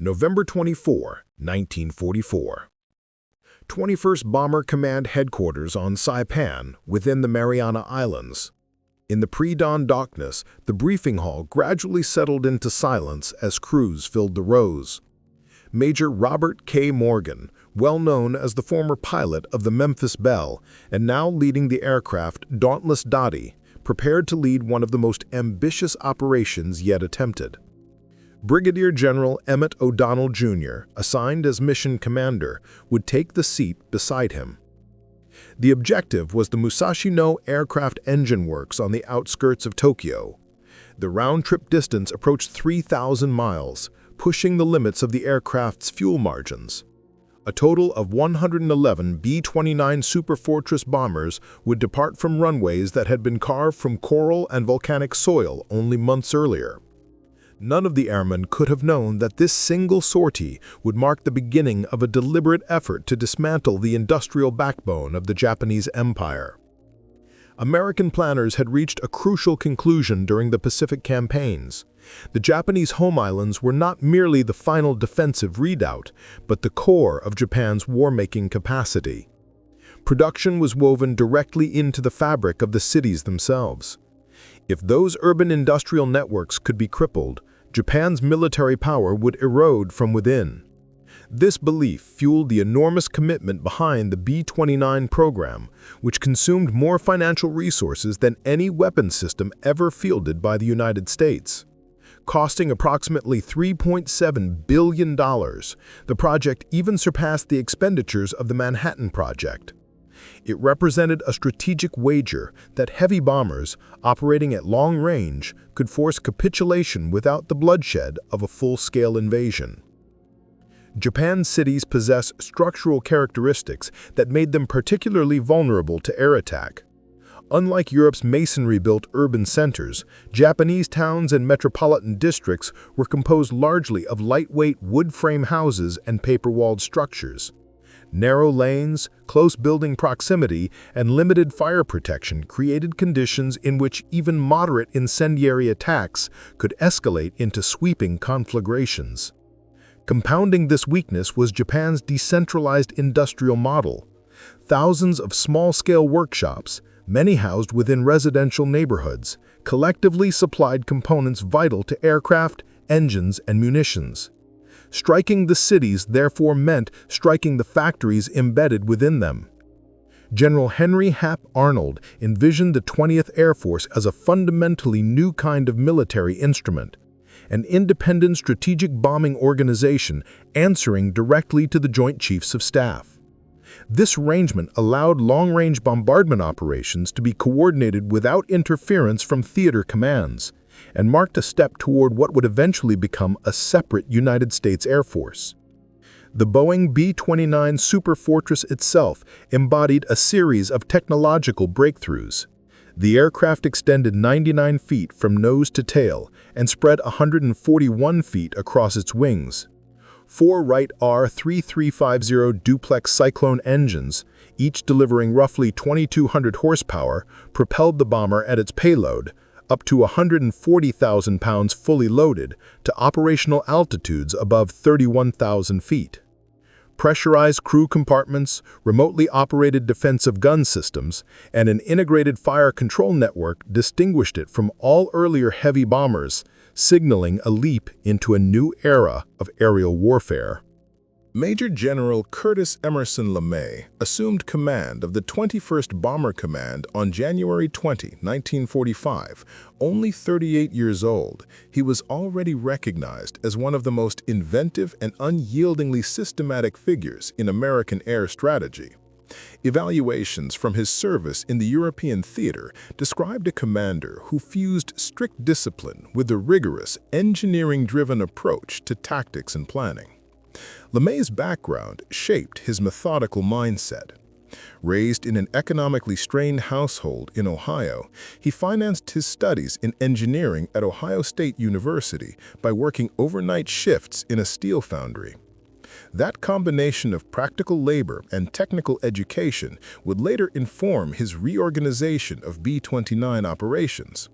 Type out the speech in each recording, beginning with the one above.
November 24, 1944. 21st Bomber Command Headquarters on Saipan, within the Mariana Islands. In the pre-dawn darkness, the briefing hall gradually settled into silence as crews filled the rows. Major Robert K. Morgan, well known as the former pilot of the Memphis Belle and now leading the aircraft Dauntless Dottie, prepared to lead one of the most ambitious operations yet attempted. Brigadier General Emmett O'Donnell, Jr., assigned as mission commander, would take the seat beside him. The objective was the Musashi No Aircraft Engine Works on the outskirts of Tokyo. The round-trip distance approached 3,000 miles, pushing the limits of the aircraft's fuel margins. A total of 111 B-29 Superfortress bombers would depart from runways that had been carved from coral and volcanic soil only months earlier. None of the airmen could have known that this single sortie would mark the beginning of a deliberate effort to dismantle the industrial backbone of the Japanese Empire. American planners had reached a crucial conclusion during the Pacific campaigns. The Japanese home islands were not merely the final defensive redoubt, but the core of Japan's war-making capacity. Production was woven directly into the fabric of the cities themselves. If those urban industrial networks could be crippled, Japan's military power would erode from within. This belief fueled the enormous commitment behind the B-29 program, which consumed more financial resources than any weapon system ever fielded by the United States. Costing approximately $3.7 billion, the project even surpassed the expenditures of the Manhattan Project. It represented a strategic wager that heavy bombers, operating at long range, could force capitulation without the bloodshed of a full-scale invasion. Japan's cities possess structural characteristics that made them particularly vulnerable to air attack. Unlike Europe's masonry-built urban centers, Japanese towns and metropolitan districts were composed largely of lightweight wood-frame houses and paper-walled structures. Narrow lanes, close building proximity, and limited fire protection created conditions in which even moderate incendiary attacks could escalate into sweeping conflagrations. Compounding this weakness was Japan's decentralized industrial model. Thousands of small-scale workshops, many housed within residential neighborhoods, collectively supplied components vital to aircraft, engines, and munitions. Striking the cities therefore meant striking the factories embedded within them. General Henry Hap Arnold envisioned the 20th Air Force as a fundamentally new kind of military instrument, an independent strategic bombing organization answering directly to the Joint Chiefs of Staff. This arrangement allowed long-range bombardment operations to be coordinated without interference from theater commands, and marked a step toward what would eventually become a separate United States Air Force. The Boeing B-29 Superfortress itself embodied a series of technological breakthroughs. The aircraft extended 99 feet from nose to tail and spread 141 feet across its wings. 4 Wright R-3350 duplex Cyclone engines, each delivering roughly 2,200 horsepower, propelled the bomber at its payload, up to 140,000 pounds fully loaded, to operational altitudes above 31,000 feet. Pressurized crew compartments, remotely operated defensive gun systems, and an integrated fire control network distinguished it from all earlier heavy bombers, signaling a leap into a new era of aerial warfare. Major General Curtis LeMay assumed command of the 21st Bomber Command on January 20, 1945. Only 38 years old, he was already recognized as one of the most inventive and unyieldingly systematic figures in American air strategy. Evaluations from his service in the European theater described a commander who fused strict discipline with a rigorous, engineering-driven approach to tactics and planning. LeMay's background shaped his methodical mindset. Raised in an economically strained household in Ohio, he financed his studies in engineering at Ohio State University by working overnight shifts in a steel foundry. That combination of practical labor and technical education would later inform his reorganization of B-29 operations.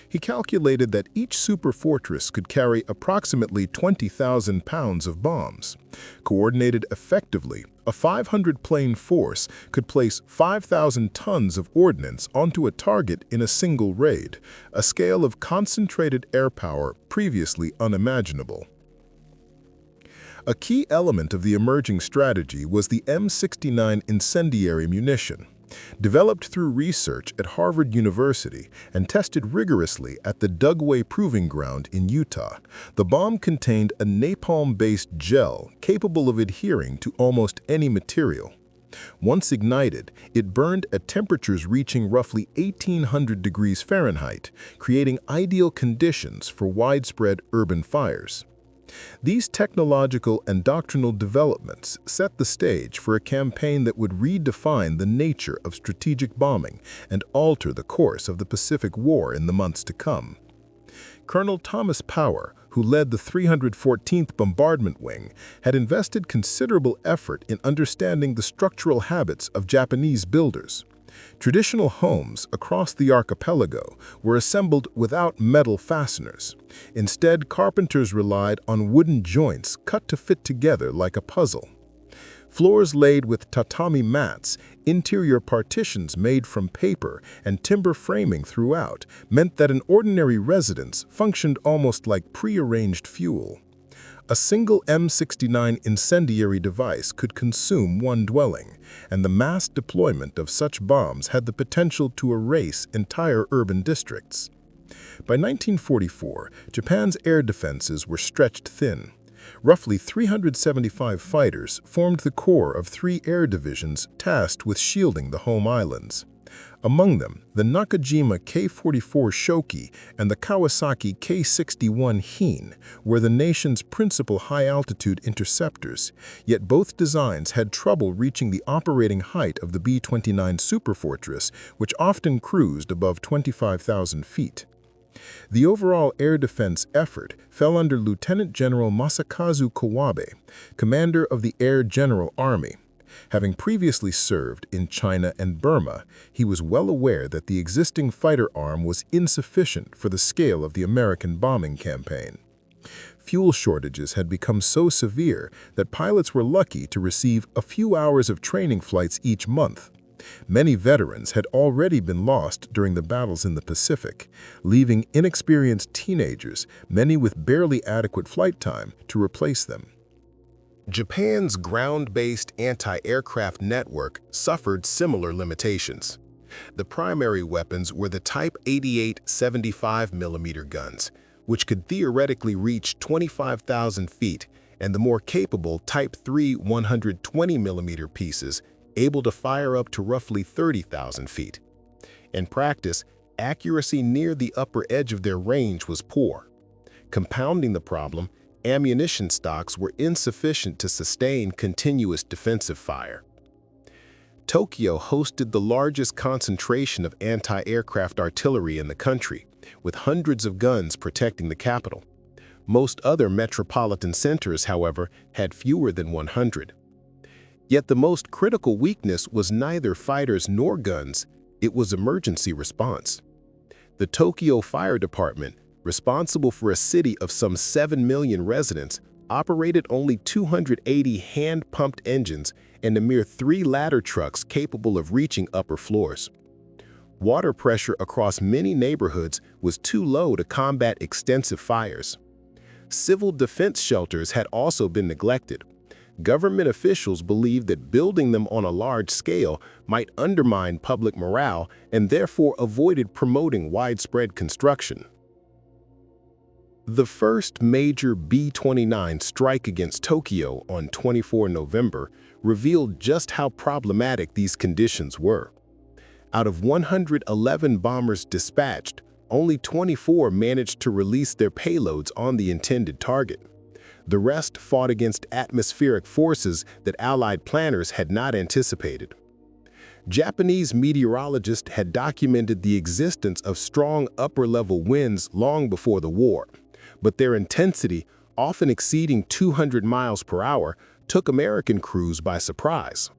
He calculated that each superfortress could carry approximately 20,000 pounds of bombs. Coordinated effectively, a 500-plane force could place 5,000 tons of ordnance onto a target in a single raid, a scale of concentrated air power previously unimaginable. A key element of the emerging strategy was the M69 incendiary munition. Developed through research at Harvard University and tested rigorously at the Dugway Proving Ground in Utah, the bomb contained a napalm-based gel capable of adhering to almost any material. Once ignited, it burned at temperatures reaching roughly 1,800 degrees Fahrenheit, creating ideal conditions for widespread urban fires. These technological and doctrinal developments set the stage for a campaign that would redefine the nature of strategic bombing and alter the course of the Pacific War in the months to come. Colonel Thomas Power, who led the 314th Bombardment Wing, had invested considerable effort in understanding the structural habits of Japanese builders. Traditional homes across the archipelago were assembled without metal fasteners. Instead, carpenters relied on wooden joints cut to fit together like a puzzle. Floors laid with tatami mats, interior partitions made from paper, and timber framing throughout meant that an ordinary residence functioned almost like prearranged fuel. A single M69 incendiary device could consume one dwelling, and the mass deployment of such bombs had the potential to erase entire urban districts. By 1944, Japan's air defenses were stretched thin. Roughly 375 fighters formed the core of 3 air divisions tasked with shielding the home islands. Among them, the Nakajima K-44 Shoki and the Kawasaki K-61 Hine were the nation's principal high-altitude interceptors, yet both designs had trouble reaching the operating height of the B-29 Superfortress, which often cruised above 25,000 feet. The overall air defense effort fell under Lieutenant General Masakazu Kawabe, commander of the Air General Army. Having previously served in China and Burma, he was well aware that the existing fighter arm was insufficient for the scale of the American bombing campaign. Fuel shortages had become so severe that pilots were lucky to receive a few hours of training flights each month. Many veterans had already been lost during the battles in the Pacific, leaving inexperienced teenagers, many with barely adequate flight time, to replace them. Japan's ground-based anti-aircraft network suffered similar limitations. The primary weapons were the Type 88 75mm guns, which could theoretically reach 25,000 feet, and the more capable Type 3 120mm pieces, able to fire up to roughly 30,000 feet. In practice, accuracy near the upper edge of their range was poor. Compounding the problem, ammunition stocks were insufficient to sustain continuous defensive fire. Tokyo hosted the largest concentration of anti-aircraft artillery in the country, with hundreds of guns protecting the capital. Most other metropolitan centers, however, had fewer than 100. Yet the most critical weakness was neither fighters nor guns, it was emergency response. The Tokyo Fire Department, responsible for a city of some 7 million residents, operated only 280 hand-pumped engines and a mere 3 ladder trucks capable of reaching upper floors. Water pressure across many neighborhoods was too low to combat extensive fires. Civil defense shelters had also been neglected. Government officials believed that building them on a large scale might undermine public morale and therefore avoided promoting widespread construction. The first major B-29 strike against Tokyo on 24 November revealed just how problematic these conditions were. Out of 111 bombers dispatched, only 24 managed to release their payloads on the intended target. The rest fought against atmospheric forces that Allied planners had not anticipated. Japanese meteorologists had documented the existence of strong upper-level winds long before the war, but their intensity, often exceeding 200 miles per hour, took American crews by surprise.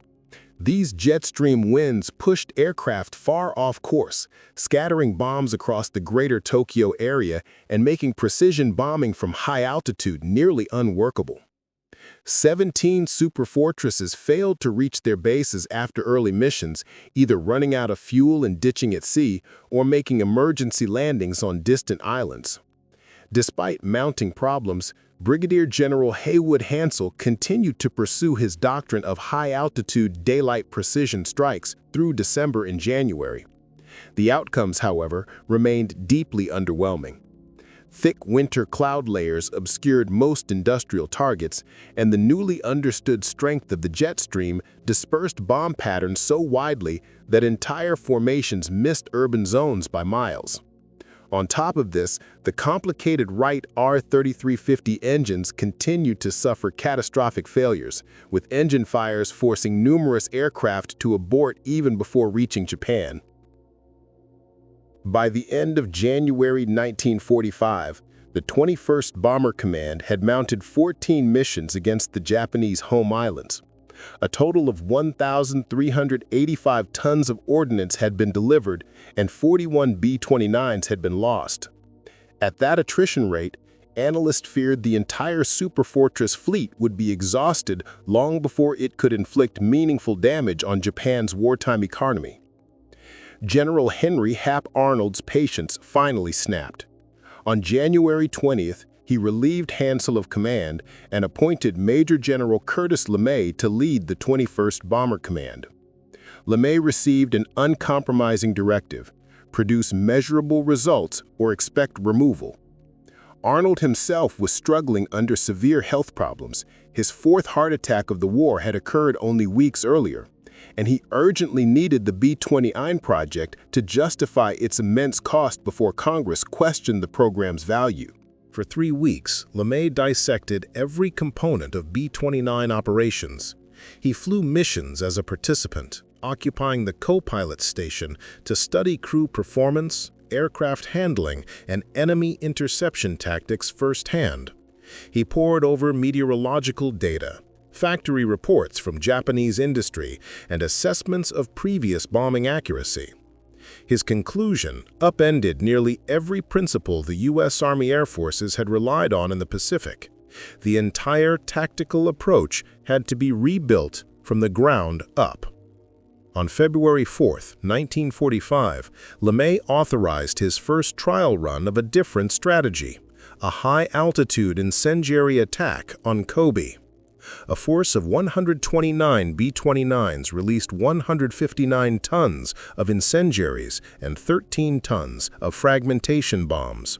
These jet stream winds pushed aircraft far off course, scattering bombs across the greater Tokyo area and making precision bombing from high altitude nearly unworkable. 17 Superfortresses failed to reach their bases after early missions, either running out of fuel and ditching at sea or making emergency landings on distant islands. Despite mounting problems, Brigadier General Haywood Hansell continued to pursue his doctrine of high-altitude daylight precision strikes through December and January. The outcomes, however, remained deeply underwhelming. Thick winter cloud layers obscured most industrial targets, and the newly understood strength of the jet stream dispersed bomb patterns so widely that entire formations missed urban zones by miles. On top of this, the complicated Wright R-3350 engines continued to suffer catastrophic failures, with engine fires forcing numerous aircraft to abort even before reaching Japan. By the end of January 1945, the 21st Bomber Command had mounted 14 missions against the Japanese home islands. A total of 1,385 tons of ordnance had been delivered, and 41 B-29s had been lost. At that attrition rate, analysts feared the entire Superfortress fleet would be exhausted long before it could inflict meaningful damage on Japan's wartime economy. General Henry Hap Arnold's patience finally snapped. On January 20th, he relieved Hansell of command and appointed Major General Curtis LeMay to lead the 21st Bomber Command. LeMay received an uncompromising directive: produce measurable results or expect removal. Arnold himself was struggling under severe health problems. His fourth heart attack of the war had occurred only weeks earlier, and he urgently needed the B-29 project to justify its immense cost before Congress questioned the program's value. For 3 weeks, LeMay dissected every component of B-29 operations. He flew missions as a participant, occupying the co-pilot station to study crew performance, aircraft handling, and enemy interception tactics firsthand. He pored over meteorological data, factory reports from Japanese industry, and assessments of previous bombing accuracy. His conclusion upended nearly every principle the U.S. Army Air Forces had relied on in the Pacific. The entire tactical approach had to be rebuilt from the ground up. On February 4, 1945, LeMay authorized his first trial run of a different strategy: a high-altitude incendiary attack on Kobe. A force of 129 B-29s released 159 tons of incendiaries and 13 tons of fragmentation bombs.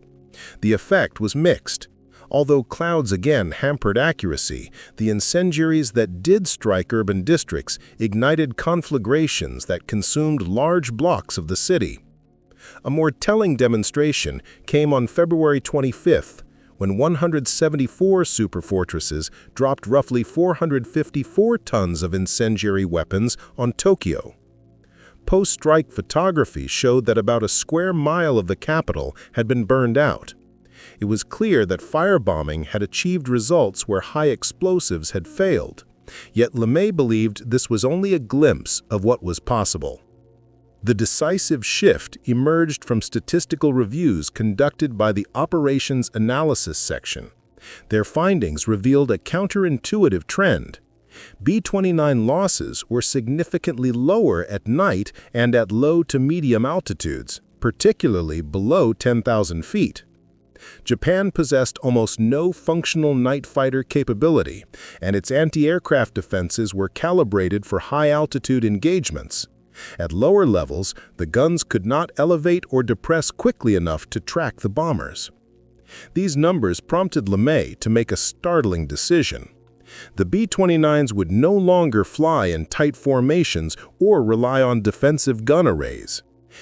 The effect was mixed. Although clouds again hampered accuracy, the incendiaries that did strike urban districts ignited conflagrations that consumed large blocks of the city. A more telling demonstration came on February 25th, when 174 Superfortresses dropped roughly 454 tons of incendiary weapons on Tokyo. Post-strike photography showed that about a square mile of the capital had been burned out. It was clear that firebombing had achieved results where high explosives had failed, yet LeMay believed this was only a glimpse of what was possible. The decisive shift emerged from statistical reviews conducted by the Operations Analysis section. Their findings revealed a counterintuitive trend. B-29 losses were significantly lower at night and at low to medium altitudes, particularly below 10,000 feet. Japan possessed almost no functional night fighter capability, and its anti-aircraft defenses were calibrated for high-altitude engagements. At lower levels, the guns could not elevate or depress quickly enough to track the bombers. These numbers prompted LeMay to make a startling decision. The B-29s would no longer fly in tight formations or rely on defensive gun arrays.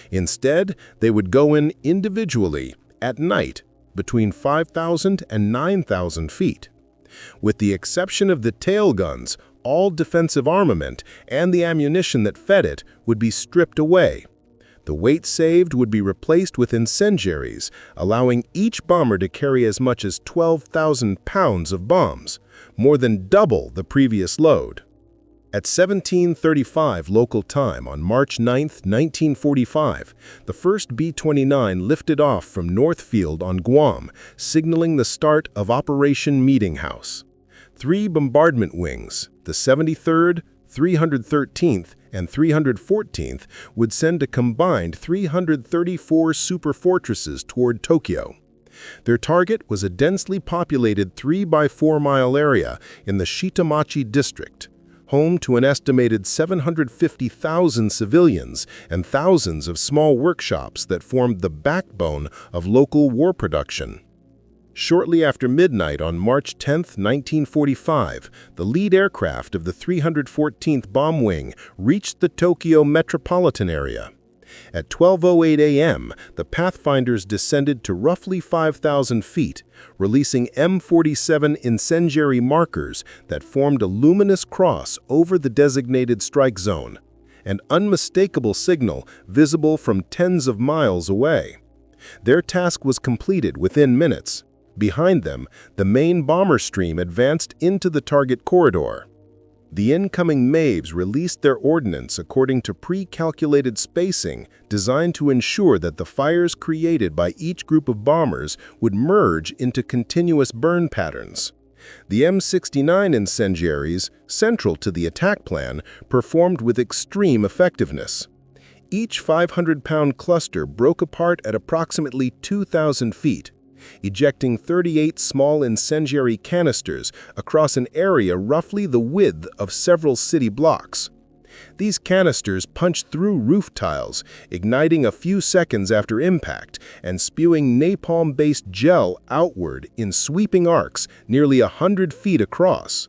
Instead, they would go in individually, at night, between 5,000 and 9,000 feet. With the exception of the tail guns, all defensive armament and the ammunition that fed it would be stripped away. The weight saved would be replaced with incendiaries, allowing each bomber to carry as much as 12,000 pounds of bombs, more than double the previous load. At 17:35 local time on March 9, 1945, the first B-29 lifted off from Northfield on Guam, signaling the start of Operation Meetinghouse. 3 bombardment wings, the 73rd, 313th, and 314th, would send a combined 334 Superfortresses toward Tokyo. Their target was a densely populated 3-by-4-mile area in the Shitamachi district, home to an estimated 750,000 civilians and thousands of small workshops that formed the backbone of local war production. Shortly after midnight on March 10, 1945, the lead aircraft of the 314th Bomb Wing reached the Tokyo metropolitan area. At 12:08 a.m., the Pathfinders descended to roughly 5,000 feet, releasing M47 incendiary markers that formed a luminous cross over the designated strike zone, an unmistakable signal visible from tens of miles away. Their task was completed within minutes. Behind them, the main bomber stream advanced into the target corridor. The incoming Maves released their ordnance according to pre-calculated spacing designed to ensure that the fires created by each group of bombers would merge into continuous burn patterns. The M69 incendiaries, central to the attack plan, performed with extreme effectiveness. Each 500-pound cluster broke apart at approximately 2,000 feet, ejecting 38 small incendiary canisters across an area roughly the width of several city blocks. These canisters punched through roof tiles, igniting a few seconds after impact and spewing napalm-based gel outward in sweeping arcs nearly 100 feet across.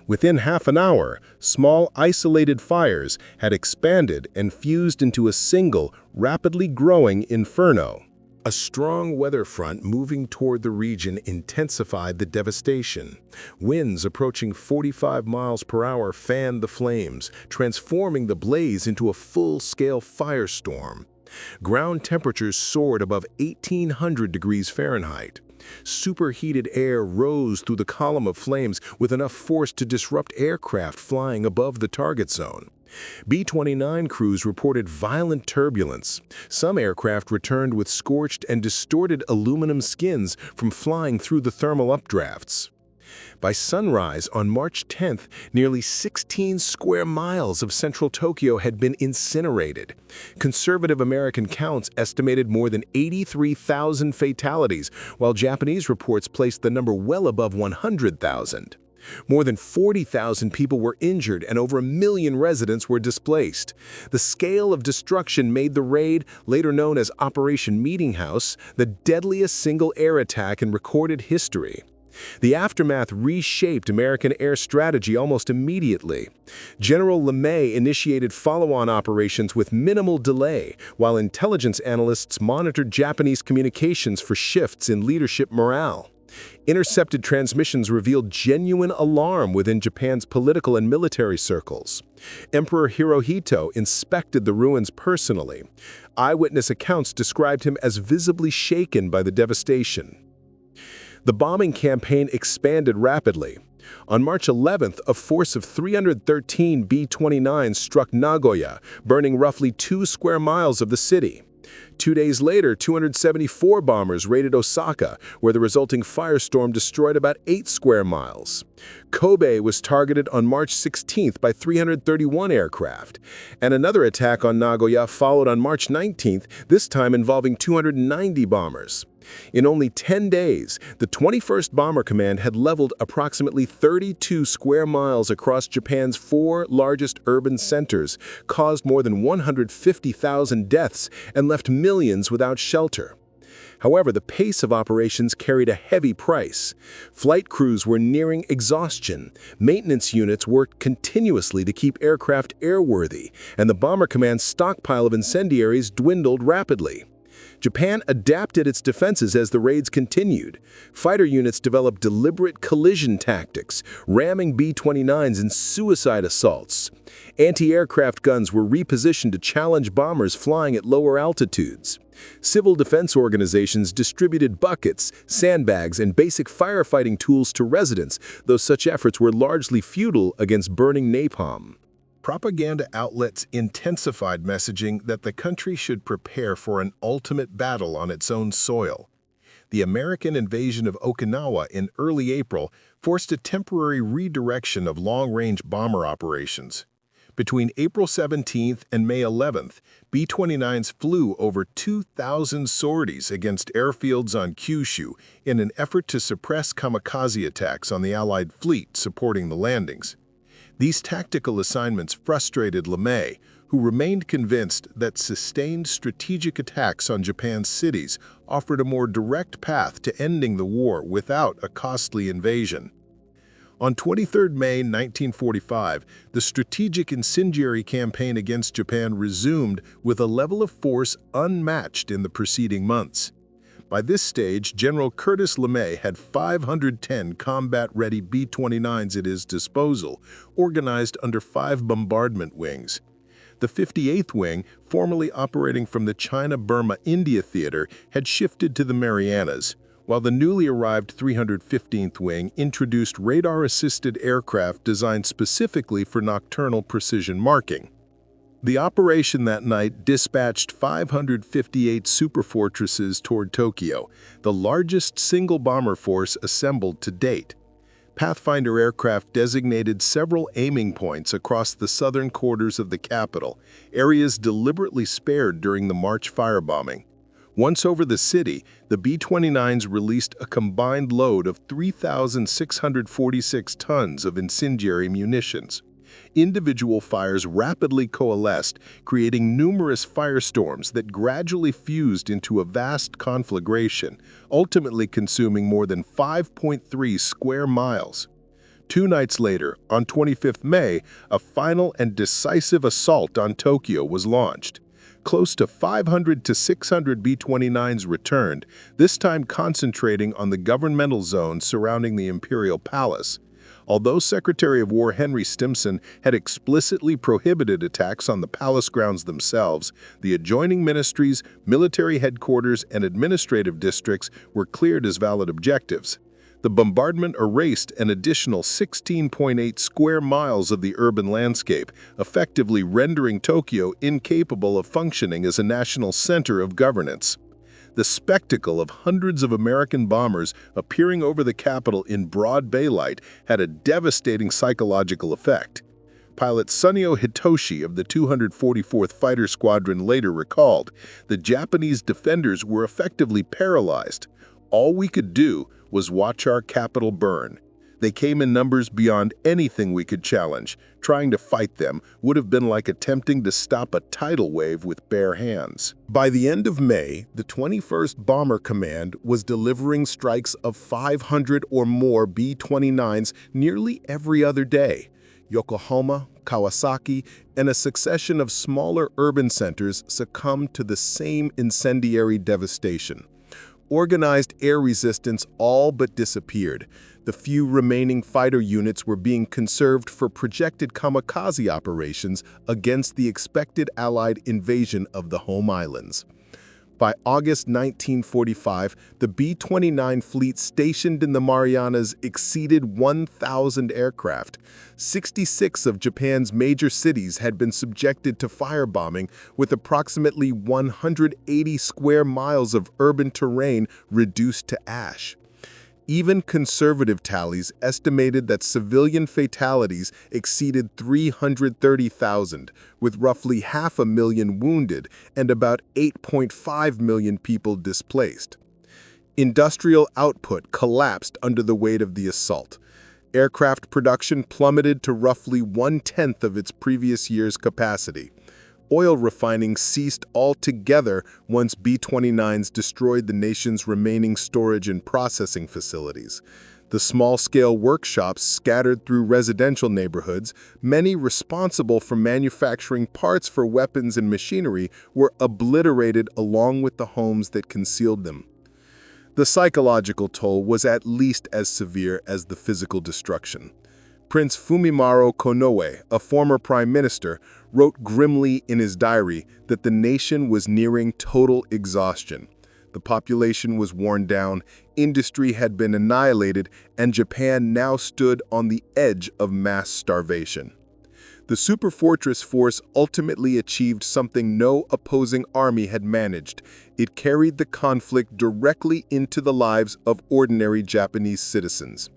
Within half an hour, small isolated fires had expanded and fused into a single, rapidly growing inferno. A strong weather front moving toward the region intensified the devastation. Winds approaching 45 miles per hour fanned the flames, transforming the blaze into a full-scale firestorm. Ground temperatures soared above 1,800 degrees Fahrenheit. Superheated air rose through the column of flames with enough force to disrupt aircraft flying above the target zone. B-29 crews reported violent turbulence. Some aircraft returned with scorched and distorted aluminum skins from flying through the thermal updrafts. By sunrise on March 10th, nearly 16 square miles of central Tokyo had been incinerated. Conservative American counts estimated more than 83,000 fatalities, while Japanese reports placed the number well above 100,000. More than 40,000 people were injured and over 1 million residents were displaced. The scale of destruction made the raid, later known as Operation Meetinghouse, the deadliest single air attack in recorded history. The aftermath reshaped American air strategy almost immediately. General LeMay initiated follow-on operations with minimal delay, while intelligence analysts monitored Japanese communications for shifts in leadership morale. Intercepted transmissions revealed genuine alarm within Japan's political and military circles. Emperor Hirohito inspected the ruins personally. Eyewitness accounts described him as visibly shaken by the devastation. The bombing campaign expanded rapidly. On March 11th, a force of 313 B-29s struck Nagoya, burning roughly 2 square miles of the city. 2 days later, 274 bombers raided Osaka, where the resulting firestorm destroyed about 8 square miles. Kobe was targeted on March 16th by 331 aircraft, and another attack on Nagoya followed on March 19th, this time involving 290 bombers. In only 10 days, the 21st Bomber Command had leveled approximately 32 square miles across Japan's 4 largest urban centers, caused more than 150,000 deaths, and left millions without shelter. However, the pace of operations carried a heavy price. Flight crews were nearing exhaustion, maintenance units worked continuously to keep aircraft airworthy, and the Bomber Command's stockpile of incendiaries dwindled rapidly. Japan adapted its defenses as the raids continued. Fighter units developed deliberate collision tactics, ramming B-29s in suicide assaults. Anti-aircraft guns were repositioned to challenge bombers flying at lower altitudes. Civil defense organizations distributed buckets, sandbags, and basic firefighting tools to residents, though such efforts were largely futile against burning napalm. Propaganda outlets intensified messaging that the country should prepare for an ultimate battle on its own soil. The American invasion of Okinawa in early April forced a temporary redirection of long-range bomber operations. Between April 17th and May 11th, B-29s flew over 2,000 sorties against airfields on Kyushu in an effort to suppress kamikaze attacks on the Allied fleet supporting the landings. These tactical assignments frustrated LeMay, who remained convinced that sustained strategic attacks on Japan's cities offered a more direct path to ending the war without a costly invasion. On 23 May 1945, the strategic incendiary campaign against Japan resumed with a level of force unmatched in the preceding months. By this stage, General Curtis LeMay had 510 combat-ready B-29s at his disposal, organized under 5 bombardment wings. The 58th Wing, formerly operating from the China-Burma-India Theater, had shifted to the Marianas, while the newly arrived 315th Wing introduced radar-assisted aircraft designed specifically for nocturnal precision marking. The operation that night dispatched 558 Superfortresses toward Tokyo, the largest single bomber force assembled to date. Pathfinder aircraft designated several aiming points across the southern quarters of the capital, areas deliberately spared during the March firebombing. Once over the city, the B-29s released a combined load of 3,646 tons of incendiary munitions. Individual fires rapidly coalesced, creating numerous firestorms that gradually fused into a vast conflagration, ultimately consuming more than 5.3 square miles. 2 nights later, on 25 May, a final and decisive assault on Tokyo was launched. Close to 500 to 600 B-29s returned, this time concentrating on the governmental zone surrounding the Imperial Palace. Although Secretary of War Henry Stimson had explicitly prohibited attacks on the palace grounds themselves, the adjoining ministries, military headquarters, and administrative districts were cleared as valid objectives. The bombardment erased an additional 16.8 square miles of the urban landscape, effectively rendering Tokyo incapable of functioning as a national center of governance. The spectacle of hundreds of American bombers appearing over the capital in broad daylight had a devastating psychological effect. Pilot Sunio Hitoshi of the 244th Fighter Squadron later recalled, "The Japanese defenders were effectively paralyzed. All we could do was watch our capital burn. They came in numbers beyond anything we could challenge. Trying to fight them would have been like attempting to stop a tidal wave with bare hands." By the end of May, the 21st Bomber Command was delivering strikes of 500 or more B-29s nearly every other day. Yokohama, Kawasaki, and a succession of smaller urban centers succumbed to the same incendiary devastation. Organized air resistance all but disappeared. The few remaining fighter units were being conserved for projected kamikaze operations against the expected Allied invasion of the home islands. By August 1945, the B-29 fleet stationed in the Marianas exceeded 1,000 aircraft. 66 of Japan's major cities had been subjected to firebombing, with approximately 180 square miles of urban terrain reduced to ash. Even conservative tallies estimated that civilian fatalities exceeded 330,000, with roughly 500,000 wounded and about 8.5 million people displaced. Industrial output collapsed under the weight of the assault. Aircraft production plummeted to roughly 1/10 of its previous year's capacity. Oil refining ceased altogether once B-29s destroyed the nation's remaining storage and processing facilities. The small-scale workshops scattered through residential neighborhoods, many responsible for manufacturing parts for weapons and machinery, were obliterated along with the homes that concealed them. The psychological toll was at least as severe as the physical destruction. Prince Fumimaro Konoe, a former prime minister, wrote grimly in his diary that the nation was nearing total exhaustion. The population was worn down, industry had been annihilated, and Japan now stood on the edge of mass starvation. The Superfortress force ultimately achieved something no opposing army had managed. It carried the conflict directly into the lives of ordinary Japanese citizens.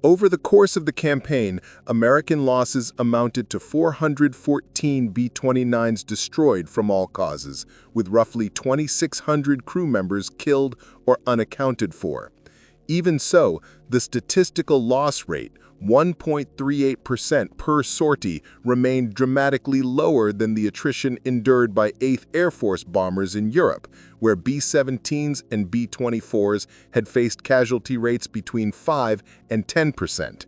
Over the course of the campaign, American losses amounted to 414 B-29s destroyed from all causes, with roughly 2,600 crew members killed or unaccounted for. Even so, the statistical loss rate, 1.38% per sortie, remained dramatically lower than the attrition endured by 8th Air Force bombers in Europe, where B-17s and B-24s had faced casualty rates between 5 and 10%.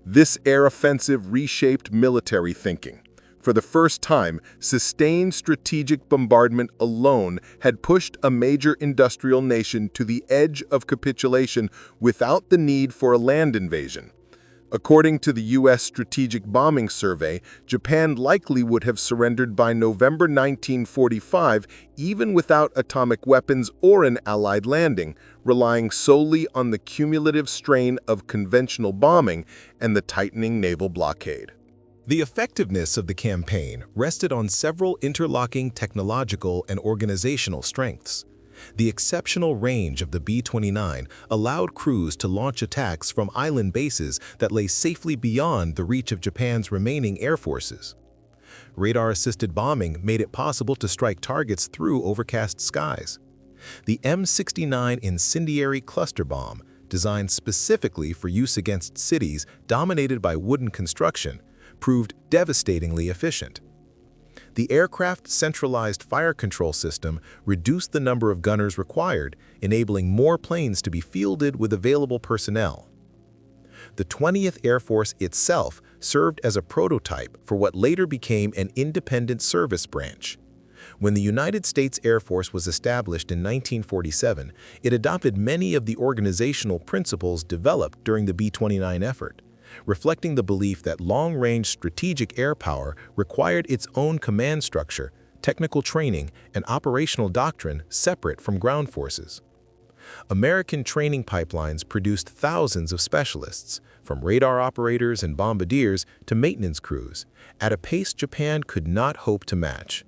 This air offensive reshaped military thinking. For the first time, sustained strategic bombardment alone had pushed a major industrial nation to the edge of capitulation without the need for a land invasion. According to the U.S. Strategic Bombing Survey, Japan likely would have surrendered by November 1945 even without atomic weapons or an Allied landing, relying solely on the cumulative strain of conventional bombing and the tightening naval blockade. The effectiveness of the campaign rested on several interlocking technological and organizational strengths. The exceptional range of the B-29 allowed crews to launch attacks from island bases that lay safely beyond the reach of Japan's remaining air forces. Radar-assisted bombing made it possible to strike targets through overcast skies. The M69 incendiary cluster bomb, designed specifically for use against cities dominated by wooden construction, proved devastatingly efficient. The aircraft's centralized fire control system reduced the number of gunners required, enabling more planes to be fielded with available personnel. The 20th Air Force itself served as a prototype for what later became an independent service branch. When the United States Air Force was established in 1947, it adopted many of the organizational principles developed during the B-29 effort, reflecting the belief that long-range strategic air power required its own command structure, technical training, and operational doctrine separate from ground forces. American training pipelines produced thousands of specialists, from radar operators and bombardiers to maintenance crews, at a pace Japan could not hope to match.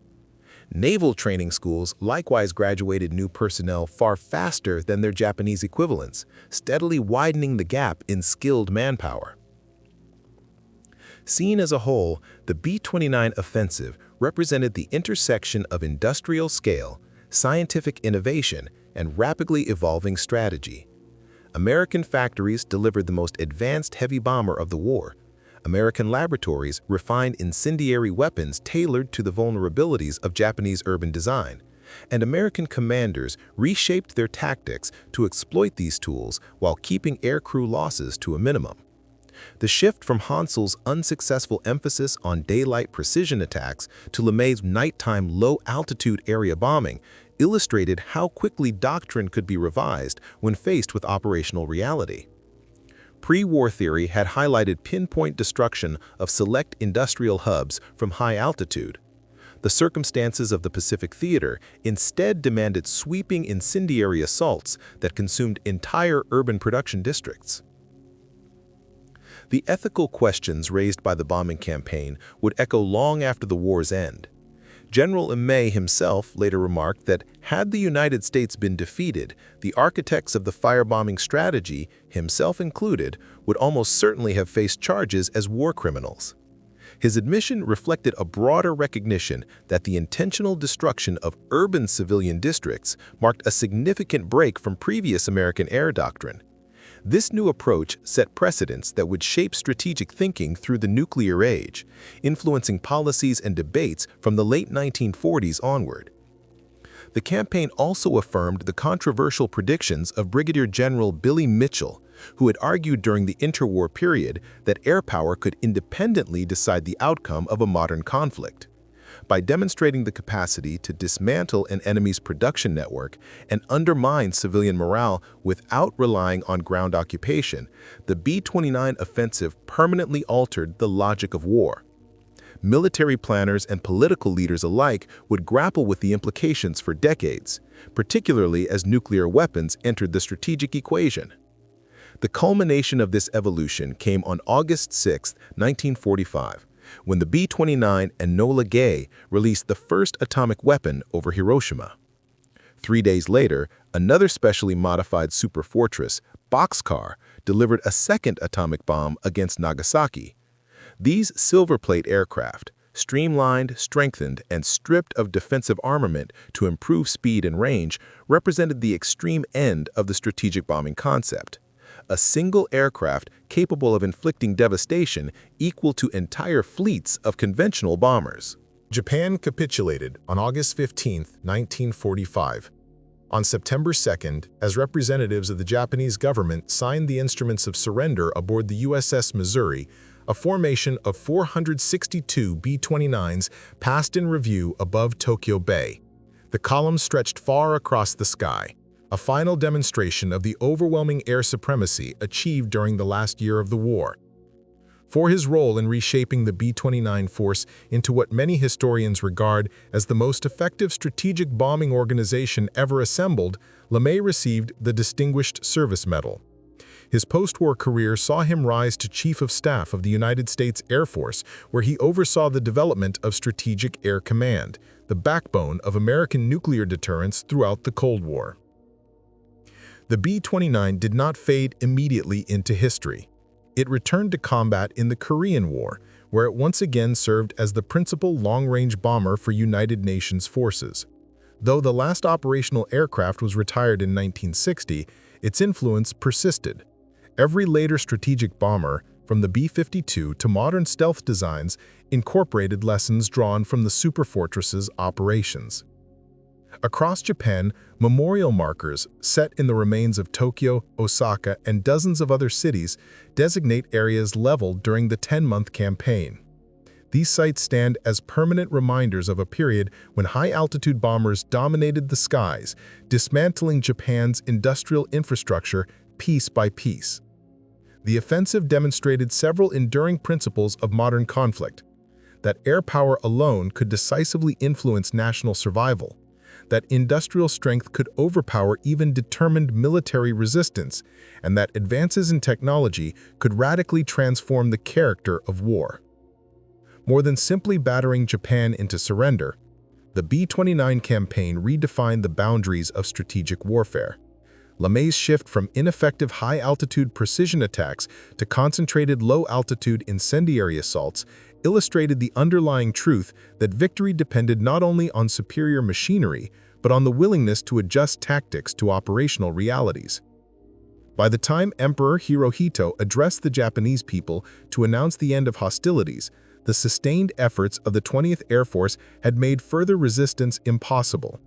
Naval training schools likewise graduated new personnel far faster than their Japanese equivalents, steadily widening the gap in skilled manpower. Seen as a whole, the B-29 offensive represented the intersection of industrial scale, scientific innovation, and rapidly evolving strategy. American factories delivered the most advanced heavy bomber of the war. American laboratories refined incendiary weapons tailored to the vulnerabilities of Japanese urban design. And American commanders reshaped their tactics to exploit these tools while keeping aircrew losses to a minimum. The shift from Hansel's unsuccessful emphasis on daylight precision attacks to LeMay's nighttime low-altitude area bombing illustrated how quickly doctrine could be revised when faced with operational reality. Pre-war theory had highlighted pinpoint destruction of select industrial hubs from high altitude. The circumstances of the Pacific Theater instead demanded sweeping incendiary assaults that consumed entire urban production districts. The ethical questions raised by the bombing campaign would echo long after the war's end. General LeMay himself later remarked that had the United States been defeated, the architects of the firebombing strategy, himself included, would almost certainly have faced charges as war criminals. His admission reflected a broader recognition that the intentional destruction of urban civilian districts marked a significant break from previous American air doctrine. This new approach set precedents that would shape strategic thinking through the nuclear age, influencing policies and debates from the late 1940s onward. The campaign also affirmed the controversial predictions of Brigadier General Billy Mitchell, who had argued during the interwar period that air power could independently decide the outcome of a modern conflict. By demonstrating the capacity to dismantle an enemy's production network and undermine civilian morale without relying on ground occupation, the B-29 offensive permanently altered the logic of war. Military planners and political leaders alike would grapple with the implications for decades, particularly as nuclear weapons entered the strategic equation. The culmination of this evolution came on August 6, 1945, when the B-29 Enola Gay released the first atomic weapon over Hiroshima. 3 days later, another specially modified Superfortress, Boxcar, delivered a second atomic bomb against Nagasaki. These silverplate aircraft, streamlined, strengthened, and stripped of defensive armament to improve speed and range, represented the extreme end of the strategic bombing concept. A single aircraft capable of inflicting devastation equal to entire fleets of conventional bombers. Japan capitulated on August 15, 1945. On September 2nd, as representatives of the Japanese government signed the instruments of surrender aboard the USS Missouri, a formation of 462 B-29s passed in review above Tokyo Bay. The columns stretched far across the sky, a final demonstration of the overwhelming air supremacy achieved during the last year of the war. For his role in reshaping the B-29 force into what many historians regard as the most effective strategic bombing organization ever assembled, LeMay received the Distinguished Service Medal. His post-war career saw him rise to Chief of Staff of the United States Air Force, where he oversaw the development of Strategic Air Command, the backbone of American nuclear deterrence throughout the Cold War. The B-29 did not fade immediately into history. It returned to combat in the Korean War, where it once again served as the principal long-range bomber for United Nations forces. Though the last operational aircraft was retired in 1960, its influence persisted. Every later strategic bomber, from the B-52 to modern stealth designs, incorporated lessons drawn from the Superfortresses operations. Across Japan, memorial markers set in the remains of Tokyo, Osaka, and dozens of other cities designate areas leveled during the 10-month campaign. These sites stand as permanent reminders of a period when high-altitude bombers dominated the skies, dismantling Japan's industrial infrastructure piece by piece. The offensive demonstrated several enduring principles of modern conflict: that air power alone could decisively influence national survival, that industrial strength could overpower even determined military resistance, and that advances in technology could radically transform the character of war. More than simply battering Japan into surrender, the B-29 campaign redefined the boundaries of strategic warfare. LeMay's shift from ineffective high-altitude precision attacks to concentrated low-altitude incendiary assaults illustrated the underlying truth that victory depended not only on superior machinery, but on the willingness to adjust tactics to operational realities. By the time Emperor Hirohito addressed the Japanese people to announce the end of hostilities, the sustained efforts of the 20th Air Force had made further resistance impossible.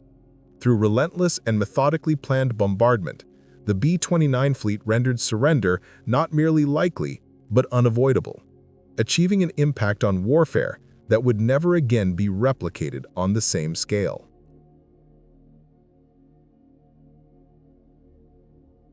Through relentless and methodically planned bombardment, the B-29 fleet rendered surrender not merely likely, but unavoidable, achieving an impact on warfare that would never again be replicated on the same scale.